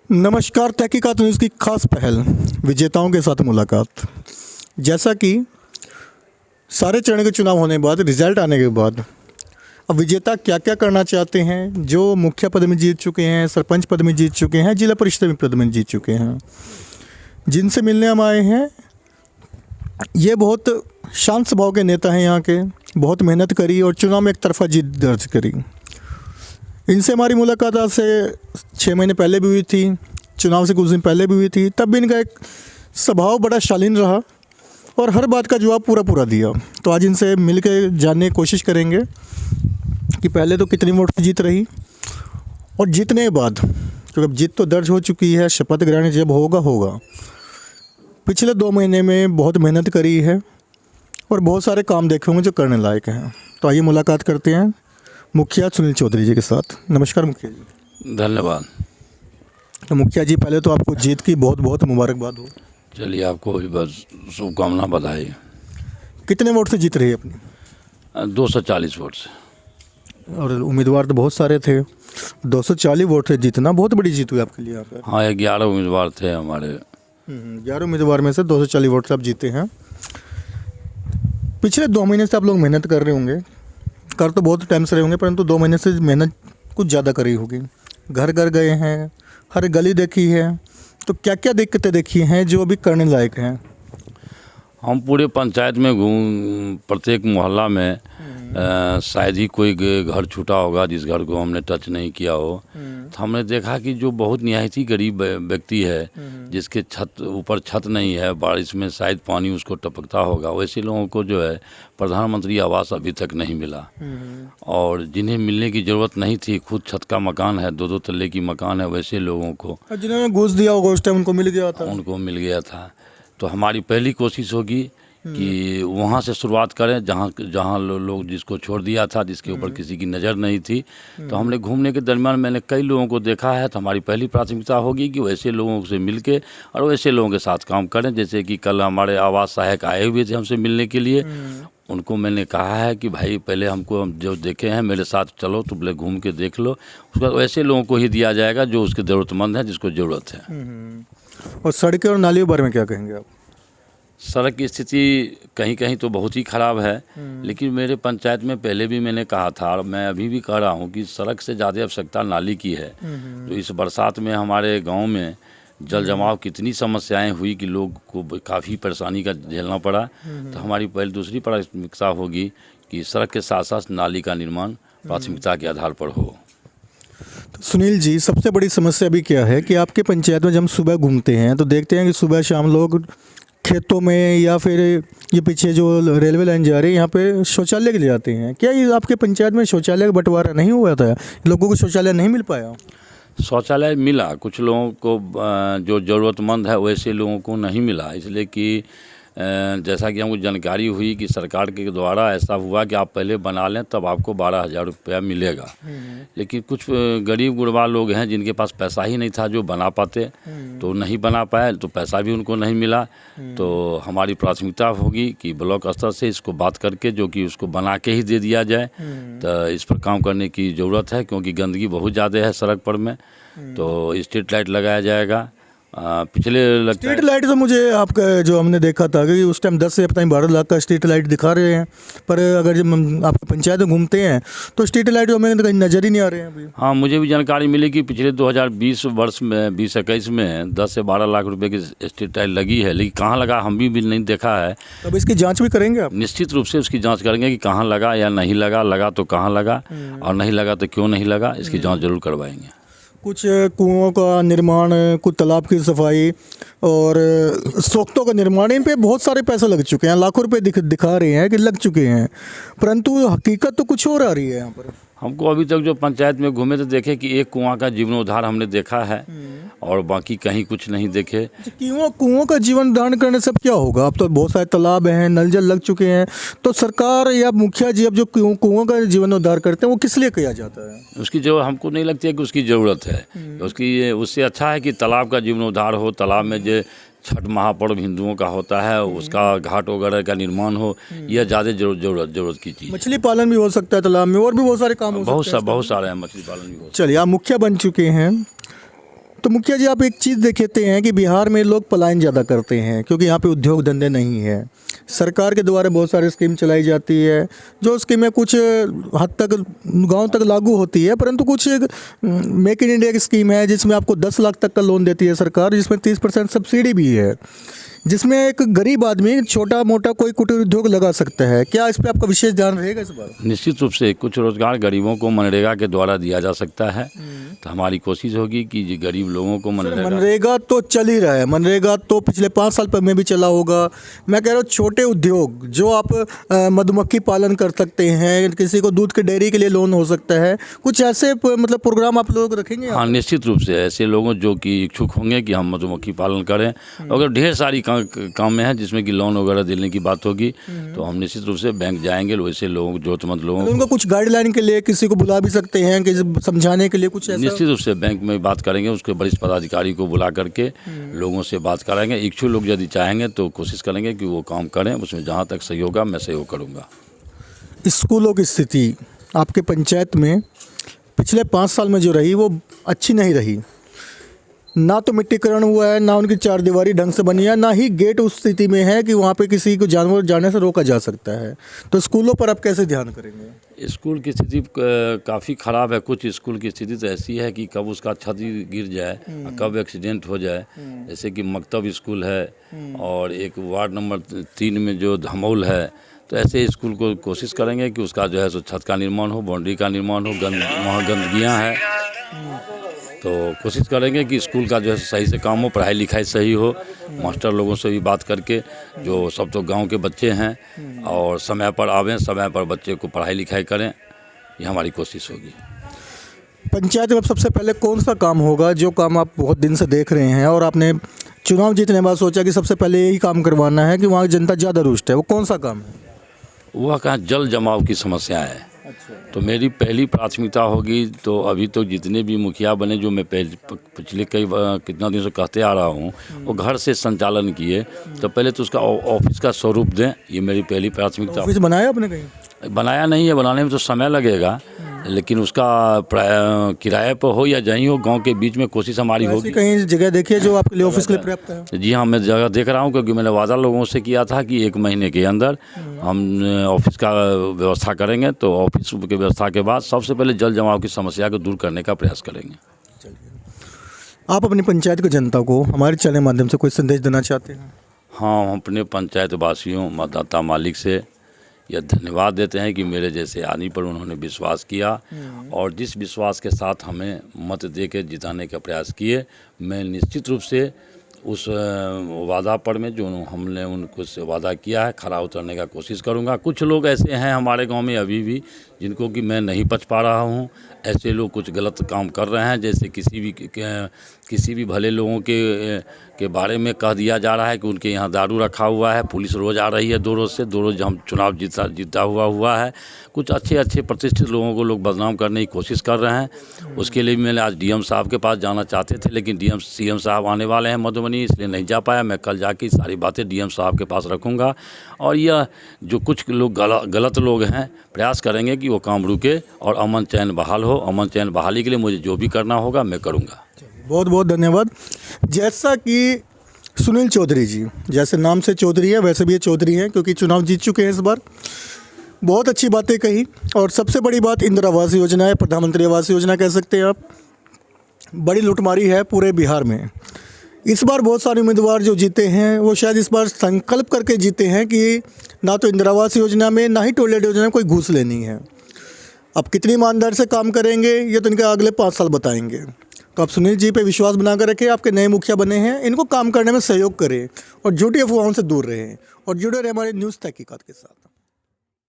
नमस्कार। तहकीकात न्यूज़ की खास पहल विजेताओं के साथ मुलाकात। जैसा कि सारे चरण के चुनाव होने के बाद रिजल्ट आने के बाद अब विजेता क्या क्या करना चाहते हैं, जो मुखिया पद में जीत चुके हैं, सरपंच पद में जीत चुके हैं, जिला परिषद पद में जीत चुके हैं, जिनसे मिलने हम आए हैं। ये बहुत शांत स्वभाव के नेता हैं, यहाँ के बहुत मेहनत करी और चुनाव में एक तरफा जीत दर्ज करी। इनसे हमारी मुलाकात आज से 6 महीने पहले भी हुई थी, चुनाव से कुछ दिन पहले भी हुई थी। तब भी इनका एक स्वभाव बड़ा शालीन रहा और हर बात का जवाब पूरा दिया। तो आज इनसे मिल के जानने की कोशिश करेंगे कि पहले तो कितनी वोट से जीत रही और जीतने के बाद, क्योंकि अब जीत तो दर्ज हो चुकी है, शपथ ग्रहण जब होगा। पिछले 2 महीने में बहुत मेहनत करी है और बहुत सारे काम देखे होंगे जो करने लायक हैं। तो आइए मुलाकात करते हैं मुखिया सुनील चौधरी जी के साथ। नमस्कार मुखिया जी। धन्यवाद। तो मुखिया जी, पहले तो आपको जीत की बहुत बहुत मुबारकबाद हो। चलिए, आपको भी बस शुभकामना, बधाई। कितने वोट से जीत रही है अपनी? 240 वोट से। और उम्मीदवार तो बहुत सारे थे, 240 वोट से जीतना बहुत बड़ी जीत हुई आपके लिए यहाँ पर। हाँ, 11 उम्मीदवार थे हमारे। 11 उम्मीदवार में से 240 वोट से आप जीते हैं। पिछले 2 महीने से आप लोग मेहनत कर रहे होंगे, कर तो बहुत टाइम से रहे होंगे, परंतु 2 महीने से मेहनत कुछ ज़्यादा करी होगी। घर घर गए हैं, हर गली देखी है, तो क्या क्या दिक्कतें देखी हैं जो अभी करने लायक हैं? हम पूरे पंचायत में प्रत्येक मोहल्ला में शायद ही कोई घर छूटा होगा जिस घर को हमने टच नहीं किया हो। तो हमने देखा कि जो बहुत निहायत ही गरीब व्यक्ति है, जिसके ऊपर छत नहीं है, बारिश में शायद पानी उसको टपकता होगा, वैसे लोगों को जो है प्रधानमंत्री आवास अभी तक नहीं मिला। और जिन्हें मिलने की ज़रूरत नहीं थी, खुद छत का मकान है, 2-2 तल्ले की मकान है, वैसे लोगों को, जिन्होंने घूस दिया होगा उस टाइम, उनको मिल गया था। तो हमारी पहली कोशिश होगी कि वहाँ से शुरुआत करें जहाँ लोग जिसको छोड़ दिया था, जिसके ऊपर किसी की नज़र नहीं थी। तो हमने घूमने के दरमियान मैंने कई लोगों को देखा है। तो हमारी पहली प्राथमिकता होगी कि वैसे लोगों से मिलके और वैसे लोगों के साथ काम करें। जैसे कि कल हमारे आवास सहायक आए हुए थे हमसे मिलने के लिए, उनको मैंने कहा है कि भाई पहले हमको जो देखे हैं मेरे साथ चलो, तो पहले घूम के देख लो, उसके बाद वैसे लोगों को ही दिया जाएगा जो उसके ज़रूरतमंद है, जिसको ज़रूरत है। और सड़कें और नालियों के बारे में क्या कहेंगे आप? सड़क की स्थिति कहीं कहीं तो बहुत ही ख़राब है, लेकिन मेरे पंचायत में पहले भी मैंने कहा था और मैं अभी भी कह रहा हूँ कि सड़क से ज़्यादा आवश्यकता नाली की है। तो इस बरसात में हमारे गांव में जल जमाव कितनी समस्याएं हुई कि लोग को काफ़ी परेशानी का झेलना पड़ा। तो हमारी पहले दूसरी प्राथमिकता होगी कि सड़क के साथ साथ नाली का निर्माण प्राथमिकता के आधार पर हो। तो सुनील जी, सबसे बड़ी समस्या अभी क्या है कि आपके पंचायत में जब हम सुबह घूमते हैं तो देखते हैं कि सुबह शाम लोग खेतों में या फिर ये पीछे जो रेलवे लाइन जा रही है यहाँ पे शौचालय के लिए जाते हैं। क्या ये आपके पंचायत में शौचालय का बंटवारा नहीं हुआ था? लोगों को शौचालय नहीं मिल पाया? शौचालय मिला, कुछ लोगों को जो ज़रूरतमंद है वैसे लोगों को नहीं मिला, इसलिए कि जैसा कि हमको जानकारी हुई कि सरकार के द्वारा ऐसा हुआ कि आप पहले बना लें तब आपको 12,000 रुपया मिलेगा। लेकिन कुछ गरीब गुरबा लोग हैं जिनके पास पैसा ही नहीं था जो बना पाते, तो नहीं बना पाए, तो पैसा भी उनको नहीं मिला। तो हमारी प्राथमिकता होगी कि ब्लॉक स्तर से इसको बात करके जो कि उसको बना के ही दे दिया जाए। तो इस पर काम करने की ज़रूरत है, क्योंकि गंदगी बहुत ज़्यादा है सड़क पर में। तो स्ट्रीट लाइट लगाया जाएगा। पिछले स्ट्रीट लाइट तो मुझे आपका जो हमने देखा था कि उस टाइम 10 से पता नहीं 12 लाख का स्ट्रीट लाइट दिखा रहे हैं, पर अगर जब हम आपके पंचायत में घूमते हैं तो स्ट्रीट लाइट हमें कहीं नज़र ही नहीं आ रहे हैं अभी। हाँ, मुझे भी जानकारी मिली कि पिछले 2020 वर्ष में 2021 में 10 से 12 लाख रुपए की स्ट्रीट लाइट लगी है, लेकिन कहाँ लगा हम भी नहीं देखा है। अब इसकी जाँच भी करेंगे आप? निश्चित रूप से उसकी जाँच करेंगे कि कहाँ लगा या नहीं लगा, लगा तो कहाँ लगा और नहीं लगा तो क्यों नहीं लगा, इसकी जाँच जरूर करवाएंगे। कुछ कुओं का निर्माण, कुछ तालाब की सफाई और सोख्तों का निर्माण, इन पे बहुत सारे पैसे लग चुके हैं, लाखों रुपए दिखा रहे हैं कि लग चुके हैं, परंतु हकीकत तो कुछ और आ रही है यहाँ पर। हमको अभी तक जो पंचायत में घूमे तो देखे कि एक कुआं का जीर्णोद्धार हमने देखा है और बाकी कहीं कुछ नहीं देखे। कुओं का जीवन दान करने से क्या होगा? अब तो बहुत सारे तालाब हैं, नल जल लग चुके हैं, तो सरकार या मुखिया जी अब जो कुओं का जीवनोद्धार करते हैं वो किस लिए किया जाता है? उसकी जो हमको नहीं लगती है कि उसकी ज़रूरत है। उससे अच्छा है कि तालाब का जीवनोद्धार हो, तालाब में जो छठ महापर्व हिंदुओं का होता है उसका घाट वगैरह का निर्माण हो, यह ज़्यादा जरूरत की चीज़। मछली पालन भी हो सकता है तालाब में, और भी बहुत सारे काम हो सकते हैं। बहुत सारे हैं, मछली पालन भी हो। चलिए, आप मुखिया बन चुके हैं तो मुखिया जी, आप एक चीज़ देखते हैं कि बिहार में लोग पलायन ज़्यादा करते हैं क्योंकि यहाँ पे उद्योग धंधे नहीं है। सरकार के द्वारा बहुत सारी स्कीम चलाई जाती है, जो स्कीमें कुछ हद तक गांव तक लागू होती है, परंतु कुछ मेक इन इंडिया की स्कीम है जिसमें आपको 10 लाख तक का लोन देती है सरकार, जिसमें 30% सब्सिडी भी है, जिसमें एक गरीब आदमी छोटा मोटा कोई कुटीर उद्योग लगा सकता है। क्या इस पर आपका विशेष ध्यान रहेगा इस बार? निश्चित रूप से कुछ रोजगार गरीबों को मनरेगा के द्वारा दिया जा सकता है, तो हमारी कोशिश होगी कि जो गरीब लोगों को मनरेगा तो चल ही रहा है, मनरेगा तो पिछले 5 साल में भी चला होगा। मैं कह रहा हूँ छोटे उद्योग जो आप मधुमक्खी पालन कर सकते हैं, किसी को दूध की डेयरी के लिए लोन हो सकता है, कुछ ऐसे मतलब प्रोग्राम आप लोग रखेंगे? हाँ, निश्चित रूप से ऐसे लोगों जो कि इच्छुक होंगे कि हम मधुमक्खी पालन करें, अगर ढेर सारी काम में है जिसमें कि लोन वगैरह देने की बात होगी, तो हम निश्चित रूप से बैंक जाएंगे, वैसे लोग जरूरतमंद लोगों को उनको कुछ गाइडलाइन के लिए किसी को बुला भी सकते हैं, किसी समझाने के लिए कुछ ऐसा? निश्चित रूप से बैंक में बात करेंगे, उसके वरिष्ठ पदाधिकारी को बुला करके लोगों से बात कराएंगे। इच्छुक लोग यदि चाहेंगे तो कोशिश करेंगे कि वो काम करें, उसमें जहाँ तक सहयोग होगा मैं सहयोग करूँगा। स्कूलों की स्थिति आपके पंचायत में पिछले 5 साल में जो रही वो अच्छी नहीं रही, ना तो मिट्टीकरण हुआ है, ना उनकी चारदीवारी ढंग से बनी है, ना ही गेट उस स्थिति में है कि वहाँ पे किसी को जानवर जाने से रोका जा सकता है। तो स्कूलों पर आप कैसे ध्यान करेंगे? स्कूल की स्थिति काफ़ी ख़राब है। कुछ स्कूल की स्थिति तो ऐसी है कि कब उसका छत गिर जाए, कब एक्सीडेंट हो जाए। जैसे कि मकतब स्कूल है और एक वार्ड नंबर 3 में जो धमौल है, तो ऐसे स्कूल को कोशिश करेंगे कि उसका जो है सो छत का निर्माण हो, बाउंड्री का निर्माण हो। वहाँ गंदगियाँ हैं, तो कोशिश करेंगे कि स्कूल का जो है सही से काम हो, पढ़ाई लिखाई सही हो। मास्टर लोगों से भी बात करके, जो सब तो गांव के बच्चे हैं, और समय पर आवें, समय पर बच्चे को पढ़ाई लिखाई करें, ये हमारी कोशिश होगी। पंचायत में सबसे पहले कौन सा काम होगा जो काम आप बहुत दिन से देख रहे हैं और आपने चुनाव जीतने के बाद सोचा कि सबसे पहले यही काम करवाना है कि वहाँ की जनता ज़्यादा रुष्ट है, वो कौन सा काम है? वह कहाँ जल जमाव की समस्या है। तो मेरी पहली प्राथमिकता होगी, तो अभी तो जितने भी मुखिया बने, जो मैं पिछले कितना दिन से कहते आ रहा हूँ, वो घर से संचालन किए, तो पहले तो उसका ऑफिस का स्वरूप दें, ये मेरी पहली प्राथमिकता। ऑफिस बनाया आपने कहीं? बनाया नहीं है, बनाने में तो समय लगेगा, लेकिन उसका किराए पर हो या जहीं हो, गांव के बीच में कोशिश हमारी होगी। कहीं जगह देखिए जो आपके लिए ऑफिस के लिए पर्याप्त है? जी हाँ, मैं जगह देख रहा हूँ, क्योंकि मैंने वादा लोगों से किया था कि 1 महीने के अंदर हम ऑफिस का व्यवस्था करेंगे। तो ऑफिस की व्यवस्था के बाद सबसे पहले जल जमाव की समस्या को दूर करने का प्रयास करेंगे। आप अपनी पंचायत की जनता को हमारे चैनल के माध्यम से कोई संदेश देना चाहते हैं? हाँ, हम अपने पंचायत वासियों, मतदाता मालिक से यह धन्यवाद देते हैं कि मेरे जैसे आदमी पर उन्होंने विश्वास किया और जिस विश्वास के साथ हमें मत दे के जिताने का प्रयास किए। मैं निश्चित रूप से उस वादा पर में जो हमने उनको से वादा किया है, खरा उतरने का कोशिश करूंगा। कुछ लोग ऐसे हैं हमारे गांव में अभी भी जिनको कि मैं नहीं बच पा रहा हूं। ऐसे लोग कुछ गलत काम कर रहे हैं, जैसे किसी भी भले लोगों के बारे में कह दिया जा रहा है कि उनके यहाँ दारू रखा हुआ है। पुलिस रोज़ आ रही है, 2 रोज़ से 2 रोज़ हम चुनाव जीता हुआ है। कुछ अच्छे प्रतिष्ठित लोगों को लोग बदनाम करने की कोशिश कर रहे हैं। उसके लिए मैंने आज डीएम साहब के पास जाना चाहते थे, लेकिन सीएम साहब आने वाले हैं मधुबनी, इसलिए नहीं जा पाया। मैं कल जाके सारी बातें डीएम साहब के पास रखूँगा और यह जो कुछ लोग गलत लोग हैं, प्रयास करेंगे कि वो काम रुके और अमन चैन बहाल हो। अमन चैन बहाली के लिए मुझे जो भी करना होगा मैं करूँगा। बहुत बहुत धन्यवाद। जैसा कि सुनील चौधरी जी, जैसे नाम से चौधरी है वैसे भी ये चौधरी हैं, क्योंकि चुनाव जीत चुके हैं इस बार। बहुत अच्छी बातें कही और सबसे बड़ी बात इंदिरा आवास योजना है, प्रधानमंत्री आवास योजना कह सकते हैं आप। बड़ी लुटमारी है पूरे बिहार में। इस बार बहुत सारे उम्मीदवार जो जीते हैं वो शायद इस बार संकल्प करके जीते हैं कि ना तो इंदिरा आवास योजना में ना ही टॉयलेट योजना में कोई घूस लेनी है। अब कितनी ईमानदारी से काम करेंगे ये तो इनके अगले 5 साल बताएंगे। तो आप सुनील जी पे विश्वास बनाकर रखें। आपके नए मुखिया बने हैं, इनको काम करने में सहयोग करें और झूठी अफवाहों से दूर रहें और जुड़े रहे हमारे न्यूज़ तहकीकात के साथ।